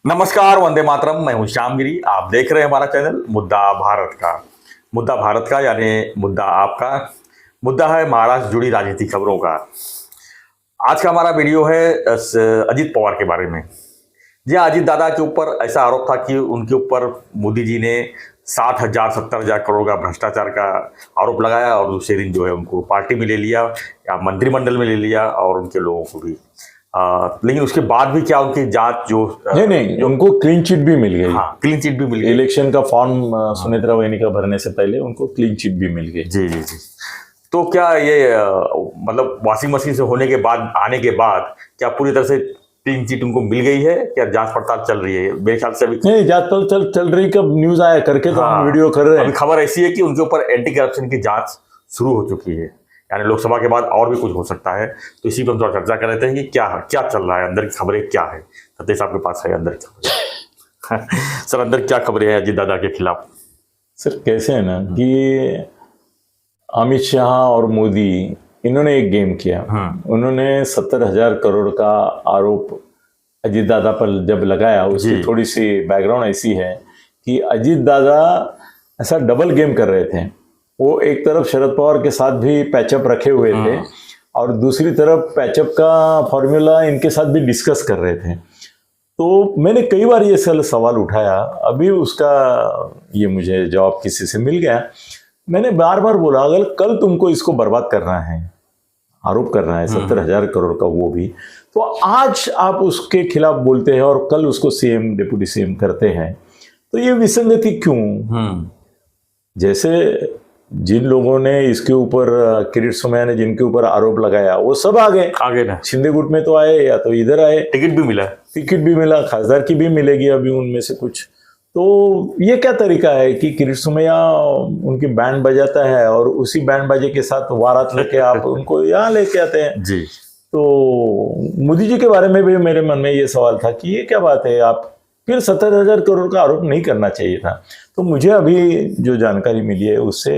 नमस्कार, वंदे मातरम। मैं हूं श्यामगिरी। आप देख रहे हैं हमारा चैनल मुद्दा भारत का। मुद्दा भारत का यानी मुद्दा आपका। मुद्दा है महाराष्ट्र जुड़ी राजनीतिक खबरों का। आज का हमारा वीडियो है अजीत पवार के बारे में। जी हाँ, अजीत दादा के ऊपर ऐसा आरोप था कि उनके ऊपर मोदी जी ने 60,000 70,000 करोड़ का भ्रष्टाचार का आरोप लगाया और दूसरे दिन जो है उनको पार्टी में ले लिया या मंत्रिमंडल में ले लिया और उनके लोगों को भी। लेकिन उसके बाद भी क्या उनकी जांच जो नहीं उनको क्लीन चिट भी मिल गई। हाँ, क्लीन चिट भी मिल गई। इलेक्शन का फॉर्म सुनेत्रा वहिनी का भरने से पहले उनको क्लीन चिट भी मिल गई। जी जी जी। तो क्या ये मतलब वॉशिंग मशीन से होने के बाद आने के बाद क्या पूरी तरह से क्लीन चिट उनको मिल गई है? क्या जांच पड़ताल चल रही है? मेरे ख्याल से अभी नहीं, जांच पड़ताल चल रही। कब न्यूज आया करके तो हम वीडियो कर रहे हैं। अभी खबर ऐसी है कि उनके ऊपर एंटी करप्शन की जांच शुरू हो चुकी है, यानी लोकसभा के बाद और भी कुछ हो सकता है। तो इसी पर हम थोड़ा चर्चा कर रहे थे कि क्या चल रहा है, अंदर की खबरें क्या है। सतीश साहब के पास है अंदर की खबरें। सर, अंदर क्या खबरें हैं अजीत दादा के खिलाफ? सर कैसे है ना कि अमित शाह और मोदी इन्होंने एक गेम किया। उन्होंने 70,000 करोड़ का आरोप अजीत दादा पर जब लगाया, उसकी थोड़ी सी बैकग्राउंड ऐसी है कि अजीत दादा ऐसा डबल गेम कर रहे थे। वो एक तरफ शरद पवार के साथ भी पैचअप रखे हुए थे और दूसरी तरफ पैचअप का फॉर्मूला इनके साथ भी डिस्कस कर रहे थे। तो मैंने कई बार ये सवाल उठाया, अभी उसका ये मुझे जवाब किसी से मिल गया। मैंने बार बार बोला, अगर कल तुमको इसको बर्बाद करना है, आरोप करना है 70,000 करोड़ का, वो भी तो आज आप उसके खिलाफ बोलते हैं और कल उसको सीएम डिप्टी सीएम करते हैं, तो ये विसंगति क्यों? जैसे जिन लोगों ने इसके ऊपर, किरीट सोमैया ने जिनके ऊपर आरोप लगाया, वो सब आगे ना शिंदे गुट में तो आए या तो इधर आए। टिकट भी मिला, खासदार की भी मिलेगी अभी उनमें से कुछ। तो ये क्या तरीका है कि किरीट सोमैया उनकी बैंड बजाता है और उसी बैंड बाजे के साथ वारात लेके आप उनको यहाँ लेके आते हैं जी। तो मोदी जी के बारे में भी मेरे मन में ये सवाल था कि ये क्या बात है, आप फिर 70,000 करोड़ का आरोप नहीं करना चाहिए था। तो मुझे अभी जो जानकारी मिली है उससे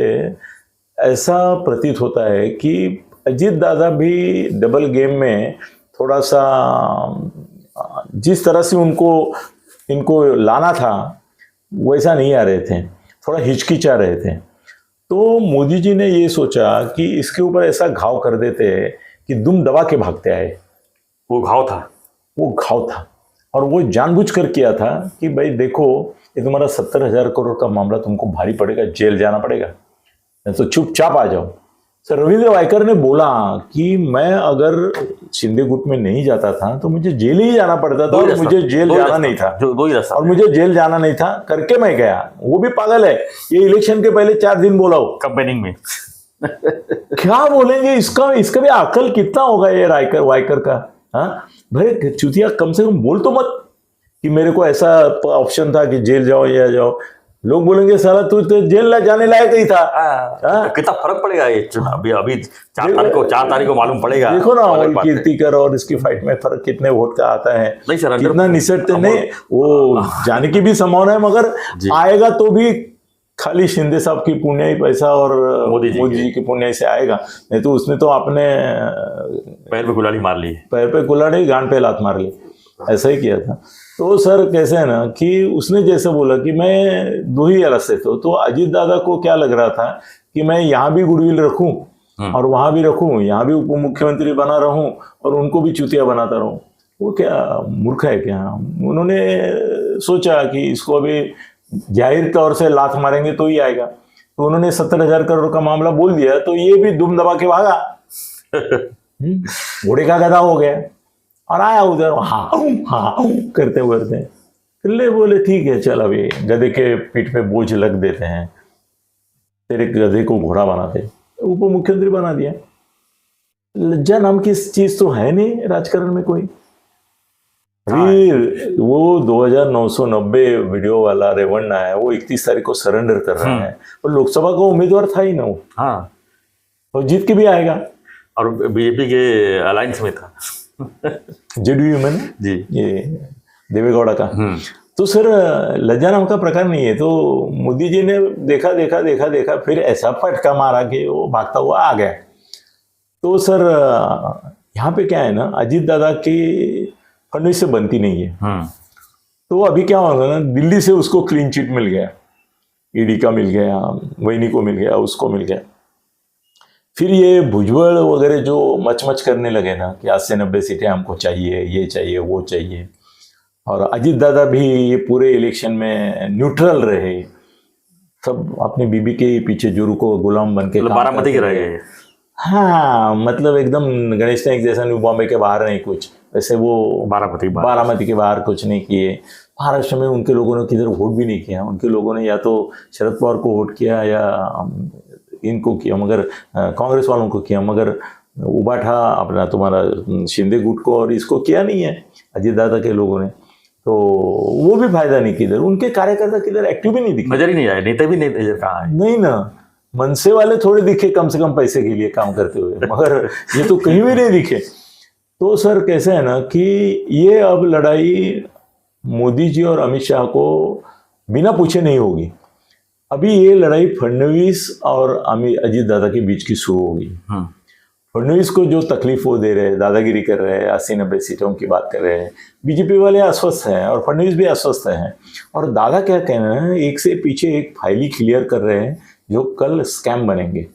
ऐसा प्रतीत होता है कि अजीत दादा भी डबल गेम में थोड़ा सा, जिस तरह से इनको लाना था वैसा नहीं आ रहे थे, थोड़ा हिचकिचा रहे थे। तो मोदी जी ने ये सोचा कि इसके ऊपर ऐसा घाव कर देते कि दुम दबा के भागते आए। वो घाव था और वो जानबूझ कर किया था कि भाई देखो, ये तुम्हारा 70,000 करोड़ का मामला तुमको भारी पड़ेगा, जेल जाना पड़ेगा, तो चुपचाप आ जाओ। सर रविंद्र वायकर ने बोला कि मैं अगर शिंदे गुट में नहीं जाता था तो मुझे जेल ही जाना पड़ता था और मुझे जेल जाना नहीं था, और मुझे जेल जाना नहीं था करके मैं गया। वो भी पागल है, ये इलेक्शन के पहले 4 दिन बोला हो कंपेनिंग में। क्या बोलेंगे, इसका भी अकल कितना होगा ये वायकर का? हाँ भाई चुतिया, कम से कम बोल तो मत कि मेरे को ऐसा ऑप्शन था कि जेल जाओ या जाओ। लोग बोलेंगे साला तू तो जेल जाने लायक ही था। तो कितना फर्क पड़ेगा ये अभी 4 तारीख को मालूम पड़ेगा। देखो ना कीर्तिकर और इसकी फाइट में फर्क कितने वोट का आता है। नहीं सर, कितना निसटते नहीं, वो जाने की भी संभावना है, मगर आएगा तो भी खाली शिंदे साहब की पुण्य ही पैसा और मोदी जी की पुण्य से आएगा। नहीं तो उसने तो अपने पैर पे कुल्हाड़ी मार ली, गांड पे लात मार ली, ऐसा ही किया था। तो सर कैसे है ना कि उसने जैसे बोला कि मैं 2 ही रास्ते थे, तो अजीत दादा को क्या लग रहा था कि मैं यहाँ भी गुडविल रखूं और वहां भी रखूं, यहाँ भी उप मुख्यमंत्री बना रहूं और उनको भी चुतिया बनाता रहूं। वो क्या मूर्ख है क्या? उन्होंने सोचा कि इसको अभी जाहिर तौर से लात मारेंगे तो ही आएगा, तो उन्होंने 70,000 करोड़ का मामला बोल दिया, तो ये भी दुम दबा के भागा। घोड़े का गधा हो गया और आया उधर हाँ करते फिर बोले ठीक है चल, अभी गधे के पीठ पे बोझ लग देते हैं, तेरे गधे को घोड़ा बनाते, उप मुख्यमंत्री बना दिया। लज्जा नाम की चीज तो है नहीं राजकारण में कोई। फिर वो 2,990 वीडियो वाला रेवन्ना है, वो 31 तारीख को सरेंडर कर रहा है और लोकसभा का उम्मीदवार था ही ना वो। हाँ, तो जीत के भी आएगा और बीजेपी के अलायंस में था जेडीयू में जी, ये देवेगौड़ा का। तो सर लज्जा नाम का प्रकार नहीं है। तो मोदी जी ने देखा फिर ऐसा फटका मारा कि वो भागता हुआ आ गया। तो सर यहाँ पे क्या है ना, अजीत दादा की फडणवीस से बनती नहीं है। तो अभी क्या होगा ना, दिल्ली से उसको क्लीन चिट मिल गया, ईडी का मिल गया, वैनी को मिल गया, उसको मिल गया। फिर ये भुजबल वगैरह जो मच करने लगे ना कि 80-90 सीटें हमको चाहिए, ये चाहिए, वो चाहिए, और अजीत दादा भी ये पूरे इलेक्शन में न्यूट्रल रहे, सब अपनी बीबी के पीछे जुरू को गुलाम बन के मतलब बारामती के रह गए। हाँ, मतलब एकदम गणेश नाइक जैसा न्यू बॉम्बे के बाहर नहीं कुछ, वैसे वो बारामती के बाहर कुछ नहीं किए। महाराष्ट्र में उनके लोगों ने किधर वोट भी नहीं किया, उनके लोगों ने या तो शरद पवार को वोट किया या इनको किया, मगर कांग्रेस वालों को किया, मगर उबाठा अपना तुम्हारा शिंदे गुट को और इसको किया नहीं है अजीत दादा के लोगों ने। तो वो भी फायदा नहीं किधर, उनके कार्यकर्ता किधर एक्टिव भी नहीं दिखे, नजर ही नहीं आए, नेता भी नहीं नजर कहाँ है। नहीं ना, मनसे वाले थोड़े दिखे कम से कम पैसे के लिए काम करते हुए, मगर ये तो कहीं भी नहीं दिखे। तो सर कैसे है ना कि ये अब लड़ाई मोदी जी और अमित शाह को बिना पूछे नहीं होगी। अभी ये लड़ाई फडणवीस और अजीत दादा के बीच की शुरू होगी। फडणवीस को जो तकलीफ वो दे रहे हैं, दादागिरी कर रहे हैं, 80-90 सीटों की बात कर रहे हैं, बीजेपी वाले आश्वस्त हैं और फडणवीस भी आश्वस्त हैं। और दादा क्या कहना है, एक से पीछे एक फाइल ही क्लियर कर रहे हैं जो कल स्कैम बनेंगे।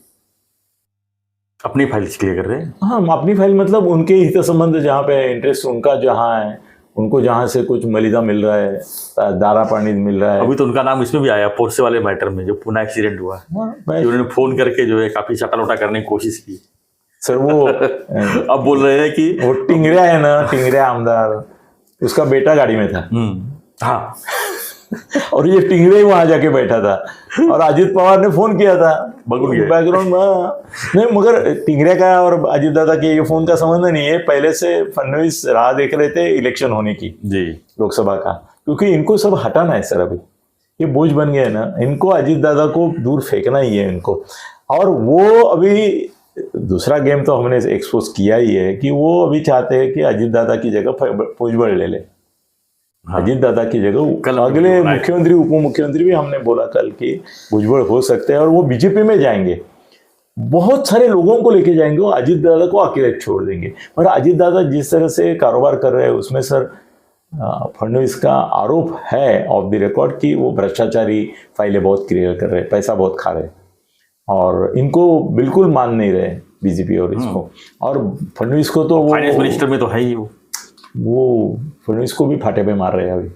अपनी फाइल क्लियर कर रहे हैं? हाँ, अपनी फाइल मतलब उनके हित संबंध, जहाँ पे इंटरेस्ट उनका जहाँ है, उनको जहाँ से कुछ मलिदा मिल रहा है, दारा पानी मिल रहा है। अभी तो उनका नाम इसमें भी आया, पोर्से वाले मैटर में, जो पुणे एक्सीडेंट हुआ, उन्होंने फोन करके जो है काफी चटालोटा करने की कोशिश की। सर वो अब बोल रहे हैं कि वो टिंगरिया है ना, टिंगरिया आमदार, उसका बेटा गाड़ी में था। हाँ और ये टिंगरे ही वहां जाके बैठा था और अजीत पवार ने फोन किया था बैकग्राउंड में। नहीं, मगर टिंगरे का और अजीत दादा के ये फोन का संबंध नहीं है, पहले से फडणवीस राह देख रहे थे इलेक्शन होने की जी, लोकसभा का, क्योंकि इनको सब हटाना है सर। अभी ये बोझ बन गया है ना, इनको अजीत दादा को दूर फेंकना ही है इनको। और वो अभी दूसरा गेम तो हमने एक्सपोज किया ही है कि वो अभी चाहते हैं कि अजीत दादा की जगह भुजबल ले ले। हाँ। अजीत दादा की जगह अगले मुख्यमंत्री उप मुख्यमंत्री भी हमने बोला कल कि भुजबल हो सकते हैं और वो बीजेपी में जाएंगे, बहुत सारे लोगों को लेके जाएंगे, वो अजीत दादा को अकेले छोड़ देंगे। और अजीत दादा जिस तरह से कारोबार कर रहे हैं उसमें सर फडणवीस का आरोप है ऑफ द रिकॉर्ड कि वो भ्रष्टाचारी फाइलें बहुत क्लियर कर रहे हैं, पैसा बहुत खा रहे हैं और इनको बिल्कुल मान नहीं रहे बीजेपी और इसको। और फडणवीस को तो वो फाइनेंस मिनिस्टर में तो है ही वो फडणवीस को भी फाटे पे मार रहे हैं। अभी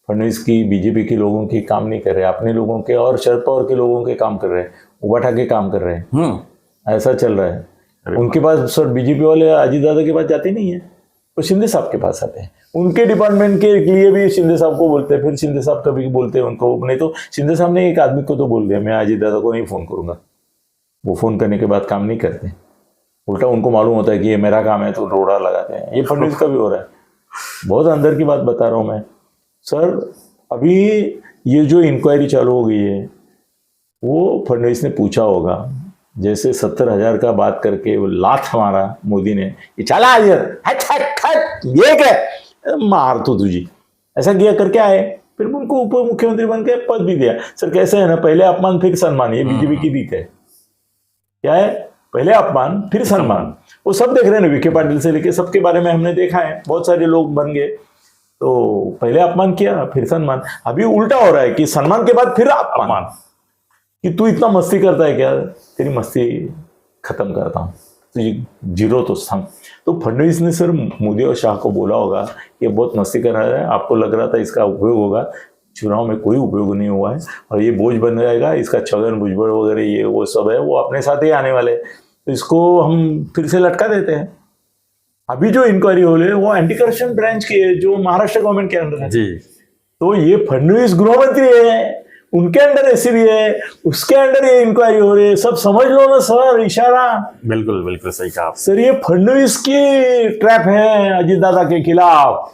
फडणवीस की बीजेपी के लोगों की काम नहीं कर रहे, अपने लोगों के और शरद पवार के लोगों के काम कर रहे हैं, उबाठा के काम कर रहे हैं। ऐसा चल रहा है। उनके पास सर बीजेपी वाले अजीत दादा के पास जाते नहीं है, वो शिंदे साहब के पास आते हैं। उनके डिपार्टमेंट के लिए भी शिंदे साहब को बोलते हैं, फिर शिंदे साहब कभी बोलते हैं उनको, नहीं तो शिंदे साहब ने एक आदमी को तो बोल दिया मैं अजीत दादा को नहीं फोन करूंगा। वो फोन करने के बाद काम नहीं करते, उल्टा उनको मालूम होता है कि ये मेरा काम है तो रोड़ा लगाते हैं। ये फडणवीस का भी हो रहा है। बहुत अंदर की बात बता रहा हूँ मैं सर। अभी ये जो इंक्वायरी चालू हो गई है वो फडणवीस ने पूछा होगा, जैसे 70,000 का बात करके वो लात हमारा मोदी ने कि चला ये क्या मार तो तुझी, ऐसा किया करके आए, फिर उनको उप मुख्यमंत्री बन के पद भी दिया। सर कैसे है ना, पहले अपमान फिर सम्मान, ये बीजेपी की रीत है। क्या है, पहले अपमान फिर सम्मान। वो सब देख रहे हैं ना, विखे पाटिल से लेके सबके बारे में हमने देखा है, बहुत सारे लोग बन गए तो पहले अपमान किया फिर सम्मान। अभी उल्टा हो रहा है कि सम्मान के बाद फिर अपमान, कि तू इतना मस्ती करता है क्या, तेरी मस्ती खत्म करता हूँ, तुझे जीरो तो सम। तो फडणवीस ने सर मोदी और शाह को बोला होगा ये बहुत मस्ती कर रहा है, आपको लग रहा था इसका उपयोग होगा, चुनाव में कोई उपयोग नहीं हुआ है और ये बोझ बन जाएगा, इसका छगन भुजबल वगैरह ये वो सब है वो अपने साथ ही आने वाले, तो इसको हम फिर से लटका देते हैं। अभी जो इंक्वायरी हो रही है वो एंटी करप्शन ब्रांच की है जो महाराष्ट्र गवर्नमेंट के अंदर है जी। तो ये फडणवीस गृह मंत्री है, उनके अंडर एसीबी है, उसके अंडर ये इंक्वायरी हो रही है। सब समझ लो ना सर, इशारा। बिल्कुल बिल्कुल सही कहा सर, ये फडणवीस की ट्रैप है अजीत दादा के खिलाफ,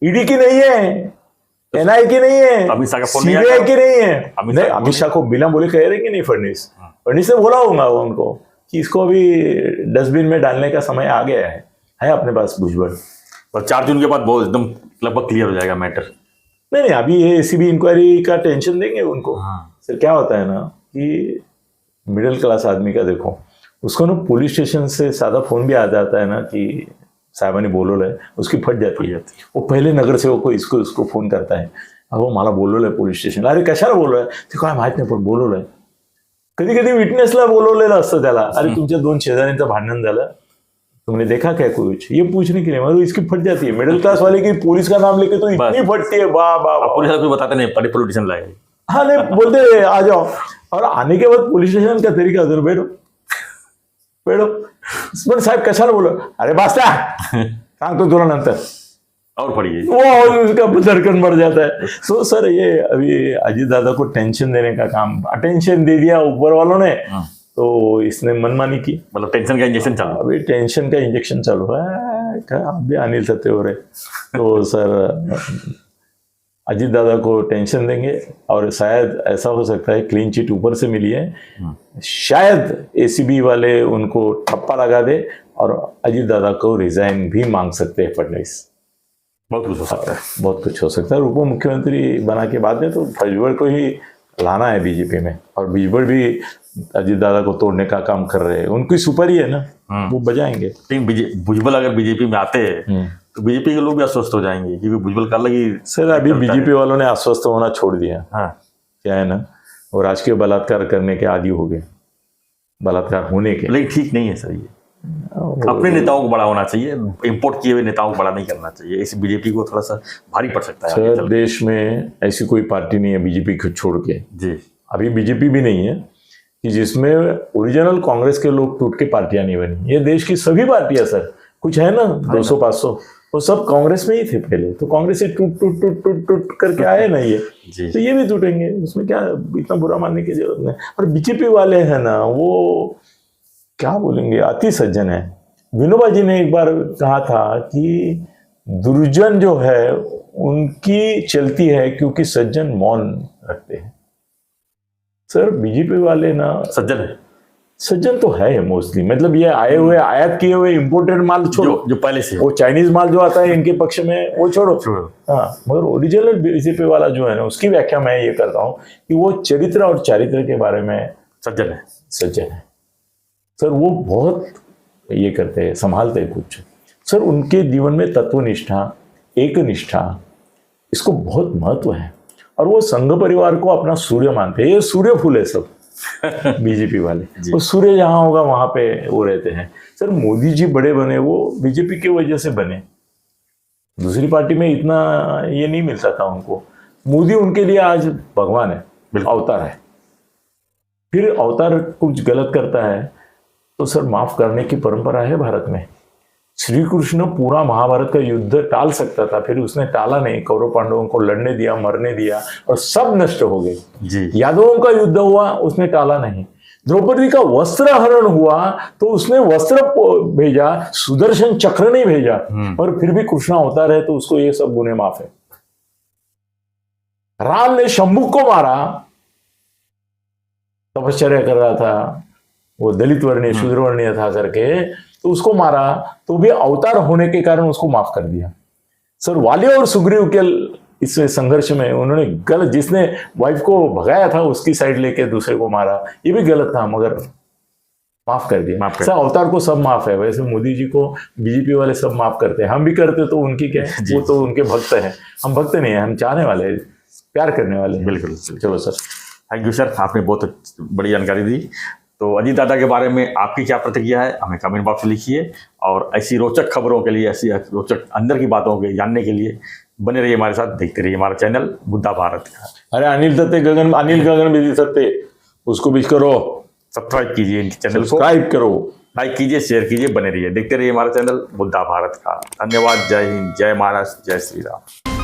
ईडी की नहीं है, एनआई की नहीं है, अमित शाह का फोन नहीं सीबीआई की नहीं है। नहीं, अमित शाह को बिना बोले कह रहे कि नहीं फडणवीस ने बोला होगा उनको कि इसको अभी डस्टबिन में डालने का समय आ गया है अपने पास भुजबल। और 4 जून के बाद बहुत एकदम लगभग क्लियर हो जाएगा मैटर। नहीं, अभी ये एसीबी इंक्वायरी का टेंशन देंगे उनको। सर क्या होता है ना कि मिडिल क्लास आदमी का देखो, उसको ना पुलिस स्टेशन से सादा फोन भी आ जाता है ना कि साहेबांनी बोलवलंय, उसकी फट जाती है। वो पहिले नगरसेवक को इसको फोन करता है, अहो मला बोलवलंय पोलीस स्टेशनला. अरे कशाला बोलवलंय? ते काय माहित नाही पण बोलवलंय. कधी कधी विटनेसला बोलवलेलं असतं त्याला, अरे तुमच्या 2 शेजाऱ्यांचं भांडण झालं, तुमने देखा क्या कुछ, ये पूछने के लिए. मतलब इसकी फट जाती है. मिडिल क्लास वाले की पुलिस का नाम लेके तो इतनी फटती है, वाह वाह वाह. पुलिस को बताते नहीं, बड़े पॉलिटिशियन लाए. हाँ नहीं बोलते आ जाओ, और आने के बाद पुलिस स्टेशन का तरीका जरूर बैठो बैठो. पण साहेब कशाला बोलो, अरे बास्ता सांगतो तुला नंतर, और पढ़िए. वो उसका धड़कन बढ़ जाता है. सो सर ये अभी अजीत दादा को टेंशन देने का काम, अटेंशन दे दिया ऊपर वालों ने, तो इसने मनमानी की. मतलब टेंशन का इंजेक्शन चालू. अभी टेंशन का इंजेक्शन चालू है. क्या अभी अनिल सत्य हो रहे, तो सर अजीत दादा को टेंशन देंगे, और शायद ऐसा हो सकता है क्लीन चिट ऊपर से मिली है, शायद एसीबी वाले उनको ठप्पा लगा दे और अजीत दादा को रिजाइन भी मांग सकते हैं फडणवीस. बहुत कुछ हो सकता है. बहुत कुछ हो सकता है. उप मुख्यमंत्री बना के बाद में तो भुजबल को ही लाना है बीजेपी में, और भुजबल भी अजीत दादा को तोड़ने का काम कर रहे हैं. उनकी सुपर ही है ना, वो बजाएंगे. लेकिन भुजबल अगर बीजेपी में आते हैं तो बीजेपी के लोग भी अस्वस्थ हो जाएंगे, क्योंकि भुजबल का अलग ही. सर अभी बीजेपी वालों ने अस्वस्थ होना छोड़ दिया. हाँ, क्या है ना, वो राजकीय बलात्कार करने के आदी हो गए, बलात्कार होने के. लेकिन ठीक नहीं है सर. ये अपने नेताओं को बड़ा होना चाहिए, इंपोर्ट किए हुए नेताओं को बड़ा नहीं करना चाहिए. इस बीजेपी को थोड़ा सा भारी पड़ सकता है. सर देश में ऐसी कोई पार्टी नहीं है बीजेपी को छोड़ के, जी अभी बीजेपी भी नहीं है कि जिसमें ओरिजिनल कांग्रेस के लोग टूट के पार्टियां नहीं बनी. ये देश की सभी पार्टियां सर, कुछ है ना 200-500, वो सब कांग्रेस में ही थे पहले, तो कांग्रेस से टूट टूट टूट टूट टूट करके आए ना ये. तो ये भी टूटेंगे, उसमें क्या इतना बुरा मानने की जरूरत नहीं. और बीजेपी वाले हैं ना, वो क्या बोलेंगे, अति सज्जन है. विनोबा जी ने एक बार कहा था कि दुर्जन जो है उनकी चलती है क्योंकि सज्जन मौन रखते हैं. सर बीजेपी वाले ना सज्जन है, सज्जन तो है मोस्टली. मतलब ये आए हुए आयात किए हुए इंपोर्टेड माल छोड़ो, जो पहले से वो चाइनीज माल जो आता है इनके पक्ष में, वो छोड़ो. हाँ, मगर ओरिजिनल बीजेपी वाला जो है ना, उसकी व्याख्या मैं ये करता हूँ कि वो चरित्र और चारित्र के बारे में सज्जन है. सज्जन है सर. वो बहुत ये करते हैं, संभालते हैं कुछ. सर उनके जीवन में तत्वनिष्ठा, एकनिष्ठा, इसको बहुत महत्व है. और वो संघ परिवार को अपना सूर्य मानते हैं. ये सूर्य फूल है सब बीजेपी वाले. वो सूर्य जहां होगा वहां पे वो रहते हैं. सर मोदी जी बड़े बने, वो बीजेपी की वजह से बने. दूसरी पार्टी में इतना ये नहीं मिलता था उनको. मोदी उनके लिए आज भगवान है, अवतार है. फिर अवतार कुछ गलत करता है तो सर माफ करने की परंपरा है भारत में. श्री कृष्ण पूरा महाभारत का युद्ध टाल सकता था, फिर उसने टाला नहीं. कौरव पांडवों को लड़ने दिया, मरने दिया, और सब नष्ट हो गए. यादवों का युद्ध हुआ, उसने टाला नहीं. द्रौपदी का वस्त्र हरण हुआ तो उसने वस्त्र भेजा, सुदर्शन चक्र नहीं भेजा. और फिर भी कृष्ण अवतार है तो उसको ये सब गुने माफ है. राम ने शंभु को मारा, तपश्चर्या कर रहा था, वो दलित वर्णीय शूद्र वर्णीय था करके, तो उसको मारा, तो भी अवतार होने के कारण उसको माफ कर दिया. सर वाली और सुग्रीव के इस संघर्ष में उन्होंने गलत, जिसने वाइफ को भगाया था उसकी साइड लेके दूसरे को मारा, ये भी गलत था, मगर माफ कर दिया. सर अवतार को सब माफ है. वैसे मोदी जी को बीजेपी वाले सब माफ करते हैं, हम भी करते तो उनकी क्या है, वो तो उनके भक्त हैं. हम भक्त नहीं है, हम चाहने वाले हैं, प्यार करने वाले हैं. बिल्कुल. चलो सर, थैंक यू सर, आपने बहुत बड़ी जानकारी दी. तो अजीत दादा के बारे में आपकी क्या प्रतिक्रिया है, हमें कमेंट बॉक्स में लिखिए. और ऐसी रोचक खबरों के लिए, ऐसी रोचक अंदर की बातों के जानने के लिए बने रहिए हमारे साथ, देखते रहिए हमारा चैनल मुद्दा भारत का. अरे अनिल गगन विधि सत्य, उसको भी करो, सब्सक्राइब कीजिए इनके चैनल को, सब्सक्राइब करो, लाइक कीजिए, शेयर कीजिए, बने रहिए, देखते रहिए हमारा चैनल मुद्दा भारत का. धन्यवाद. जय हिंद, जय महाराष्ट्र, जय श्री राम.